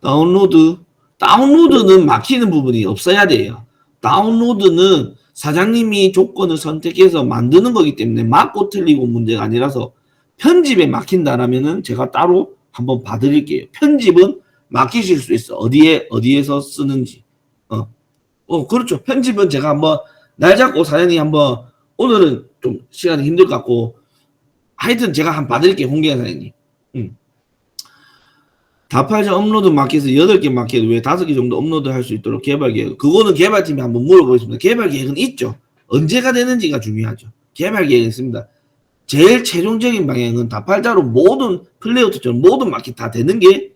다운로드는 막히는 부분이 없어야 돼요. 다운로드는 사장님이 조건을 선택해서 만드는 거기 때문에 맞고 틀리고 문제가 아니라서, 편집에 막힌다라면은 제가 따로 한번 봐드릴게요. 편집은 막히실 수 있어. 어디에서 쓰는지. 그렇죠. 편집은 제가 한번 날 잡고 사장님 한번, 오늘은 좀 시간이 힘들 것 같고, 하여튼 제가 한번 봐드릴게요. 홍기현 사장님. 다팔자 업로드 마켓에서 8개 마켓 외에 5개 정도 업로드 할 수 있도록 개발 계획. 그거는 개발팀이 한번 물어보겠습니다. 개발 계획은 있죠. 언제가 되는지가 중요하죠. 개발 계획이 있습니다. 제일 최종적인 방향은 다팔자로 모든 플레이어트처럼 모든 마켓 다 되는 게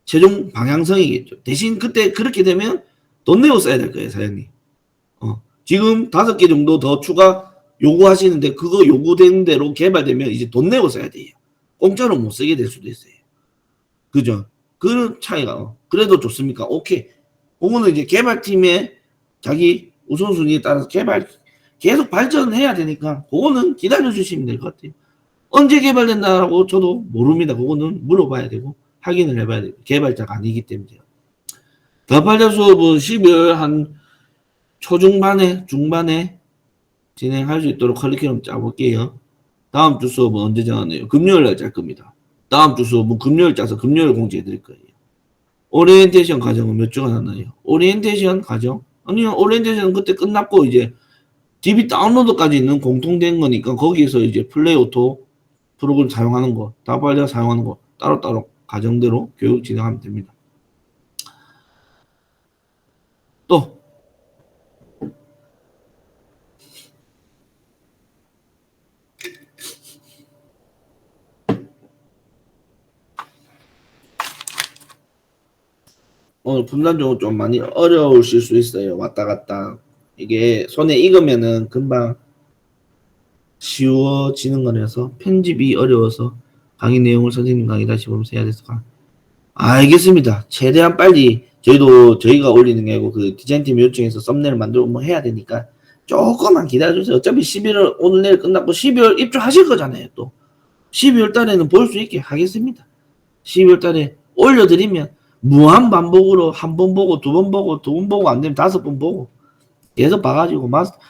최종 방향성이겠죠. 대신 그때 그렇게 되면 돈 내고 써야 될 거예요, 사장님. 지금 5개 정도 더 추가 요구하시는데 그거 요구된 대로 개발되면 이제 돈 내고 써야 돼요. 공짜로 못 쓰게 될 수도 있어요. 그죠? 그 차이가. 그래도 좋습니까? 오케이. 그거는 이제 개발팀의 자기 우선순위에 따라서 계속 발전해야 되니까 그거는 기다려주시면 될 것 같아요. 언제 개발된다라고 저도 모릅니다. 그거는 물어봐야 되고 확인을 해봐야 되고 개발자가 아니기 때문에. 다팔자 수업은 12월 한 중반에 진행할 수 있도록 커리큘럼 짜볼게요. 다음 주 수업은 언제 정하나요? 금요일 날 짤 겁니다. 다음 주 수업은 금요일 짜서 금요일 공지해 드릴 거예요. 오리엔테이션 과정은 몇 주간 하나요? 오리엔테이션 과정? 아니요, 오리엔테이션은 그때 끝났고 이제 DB 다운로드까지 있는 공통된 거니까 거기에서 이제 플레이오토 프로그램 사용하는 거, 다팔자 사용하는 거 따로따로 과정대로 교육 진행하면 됩니다. 또 오늘 분단적으로 좀 많이 어려우실 수 있어요. 왔다 갔다. 이게 손에 익으면은 금방 쉬워지는 거라서 편집이 어려워서 강의 내용을 선생님 강의 다시 보면서 해야 돼서 알겠습니다. 최대한 빨리 저희가 올리는 게 아니고 그 디자인팀 요청해서 썸네일 만들고 뭐 해야 되니까 조금만 기다려주세요. 어차피 11월 오늘 내일 끝났고 12월 입주하실 거잖아요. 또 12월 달에는 볼 수 있게 하겠습니다. 12월 달에 올려드리면 무한 반복으로 한 번 보고 두 번 보고 안 되면 5번 보고 계속 봐가지고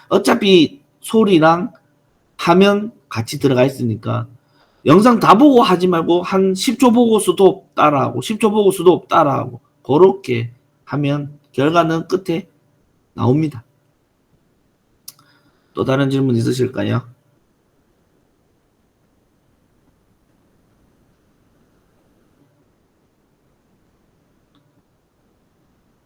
어차피 소리랑 화면 같이 들어가 있으니까 영상 다 보고 하지 말고 한 10초 보고 수도 따라하고 10초 보고 수도 따라하고 그렇게 하면 결과는 끝에 나옵니다. 또 다른 질문 있으실까요?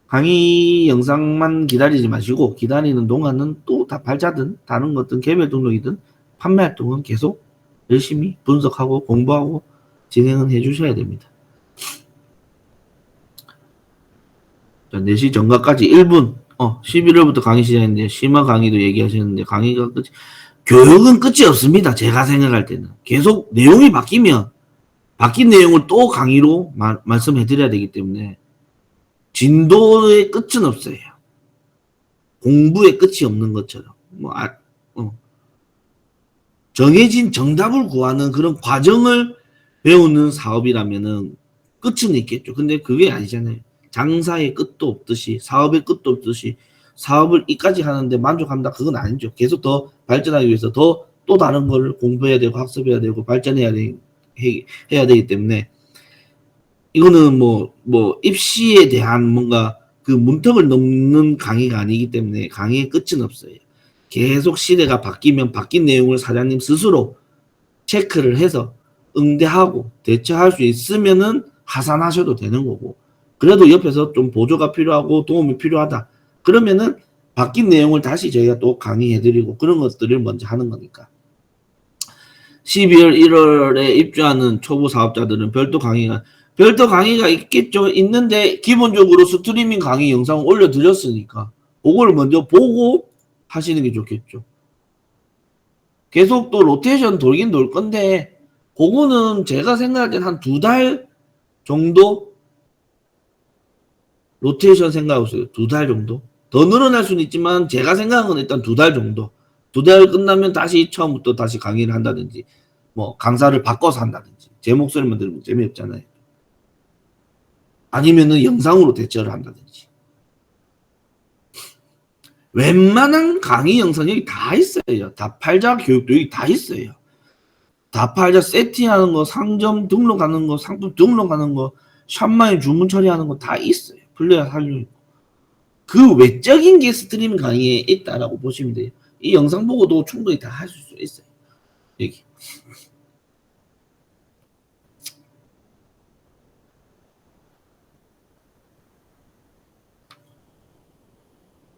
강의 영상만 기다리지 마시고 기다리는 동안은 또 다팔자든 다른 것든 개별 등록이든 판매 활동은 계속 열심히 분석하고 공부하고 진행은 해주셔야 됩니다. 자, 4시 전까지 1분 11월부터 강의 시작했는데 심화 강의도 얘기하셨는데 강의가 교육은 끝이 없습니다. 제가 생각할 때는 계속 내용이 바뀌면 바뀐 내용을 또 강의로 말씀해 드려야 되기 때문에 진도의 끝은 없어요. 공부의 끝이 없는 것처럼 정해진 정답을 구하는 그런 과정을 배우는 사업이라면은 끝은 있겠죠. 근데 그게 아니잖아요. 장사의 끝도 없듯이 사업의 끝도 없듯이 사업을 이까지 하는데 만족한다 그건 아니죠. 계속 더 발전하기 위해서 또 다른 걸 공부해야 되고 학습해야 되고 발전해야 해야 되기 때문에 이거는 뭐 입시에 대한 뭔가 그 문턱을 넘는 강의가 아니기 때문에 강의의 끝은 없어요. 계속 시대가 바뀌면 바뀐 내용을 사장님 스스로 체크를 해서 응대하고 대처할 수 있으면은 하산하셔도 되는 거고 그래도 옆에서 좀 보조가 필요하고 도움이 필요하다 그러면은 바뀐 내용을 다시 저희가 또 강의해드리고 그런 것들을 먼저 하는 거니까 12월 1월에 입주하는 초보 사업자들은 별도 강의가 있겠죠. 있는데 기본적으로 스트리밍 강의 영상을 올려드렸으니까 그걸 먼저 보고 하시는 게 좋겠죠. 계속 또 로테이션 돌긴 돌 건데 그거는 제가 생각할 땐 한 2달 정도 로테이션 생각하고 있어요. 2달 정도. 더 늘어날 수는 있지만 제가 생각한 건 일단 2달 정도. 2달 끝나면 다시 처음부터 다시 강의를 한다든지 뭐 강사를 바꿔서 한다든지 제 목소리만 들으면 재미없잖아요. 아니면은 영상으로 대처를 한다든지. 웬만한 강의 영상 여기 다 있어요. 다 팔자 교육도 여기 다 있어요. 다 팔자 세팅하는 거, 상점 등록하는 거, 상품 등록하는 거, 샵마이 주문 처리하는 거 다 있어요. 플레이어 살려. 그 외적인 게 스트리밍 강의에 있다라고 보시면 돼요. 이 영상 보고도 충분히 다 하실 수 있어요. 여기.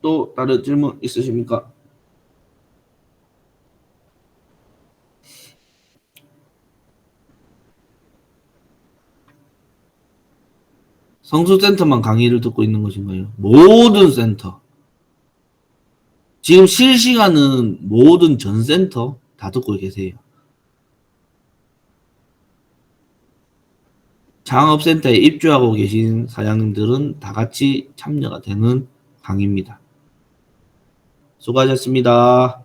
또 다른 질문 있으십니까? 성수센터만 강의를 듣고 있는 것인가요? 모든 센터. 지금 실시간은 모든 전 센터 다 듣고 계세요. 창업센터에 입주하고 계신 사장님들은 다 같이 참여가 되는 강의입니다. 수고하셨습니다.